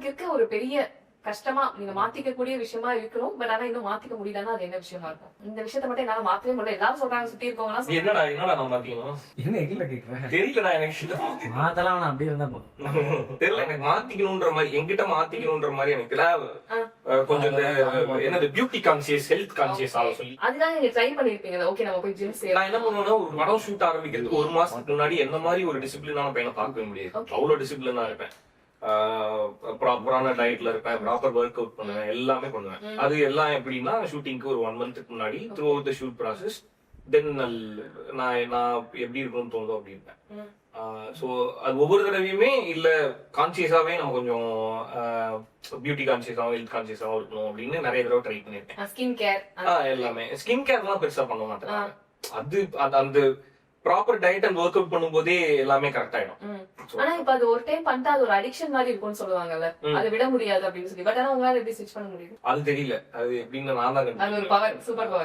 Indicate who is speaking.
Speaker 1: உங்களுக்கு இருக்க ஒரு பெரிய கஷ்டமா நீங்க மாத்திக்க கூடிய விஷயமா இருக்கணும், பட் ஆனா இன்னும் மாத்திக்க முடியலன்னா அது என்ன விஷயமா இருக்கும்? இந்த விஷயத்த மட்டும் என்னால மாத்தவே முடியல, எல்லாரும் சொல்றாங்க, சுத்தி இருக்கவங்க
Speaker 2: என்னடா நான் மாத்திக்கணும்?
Speaker 3: என்ன எங்கல கேக்குறேன்?
Speaker 2: தெரியலடா எனக்கு.
Speaker 3: மாத்தலாம் நான் அப்படியே இருந்தா போதும்.
Speaker 2: தெரியல எனக்கு மாத்திக்கணும்ன்ற மாதிரி, என்கிட்ட மாத்திக்கணும்ன்ற மாதிரி எனக்கு தெரியல. கொஞ்சம் என்னது பியூட்டி கான்சியஸ், ஹெல்த் கான்சியஸ் ஆக சொல்லி
Speaker 1: அதுதான் நீங்க ட்ரை பண்ணிருப்பீங்க. ஓகே நம்ம போய் ஜிம்
Speaker 2: நான் என்ன பண்ணுவேன்னா, ஒரு படம் ஷூட் ஆரம்பிக்கிறதுக்கு 1 மாசத்துக்கு முன்னாடி என்ன மாதிரி ஒரு டிசிப்ளினான பையனை பார்க்கவே முடியாது. அவ்வளவு டிசிப்ளினா இருப்பேன். ப்ராப்பரான டயட்ல இருப்பேன், ப்ராப்பர் ஒர்க் அவுட் பண்ணுவேன், எல்லாமே பண்ணுவேன். அது எல்லாம் எப்படின்னா, ஷூட்டிங்க்கு ஒரு 1 மந்த்துக்கு முன்னாடி through out the shoot process தென் நான் எப்படி இருக்கணும்னு தோணுதோ அப்படி இருப்பேன். ஸோ அது ஒவ்வொரு தடவையுமே இல்ல கான்சியஸாவே நம்ம கொஞ்சம் பியூட்டி கான்சியஸாவும் ஹெல்த் கான்சியஸாவும் இருக்கணும் அப்படின்னு நிறைய தடவை ட்ரை பண்ணிருக்கேன்.
Speaker 1: ஸ்கின் கேர்
Speaker 2: எல்லாமே ஸ்கின் கேர்லாம் பெருசா பண்ண மாட்டேன். அது அந்த proper diet and work out பண்ணும்போதே எல்லாமே கரெக்ட் ஆயிடும்.
Speaker 1: ஆனா இப்ப அது ஒரு டைம் பண்ணிட்டா அது ஒரு அடிக்ஷன் மாதிரி இருக்கும்னு சொல்லுவாங்கல்ல, அதை விட முடியாது அப்படின்னு சொல்லி. பட் ஆனா உங்களால எப்படி ஸ்விட்ச் பண்ண முடியும்?
Speaker 2: அது தெரியல, அது எப்படின்னு நான் தான்
Speaker 1: அது ஒரு பவர், சூப்பர் பவர்.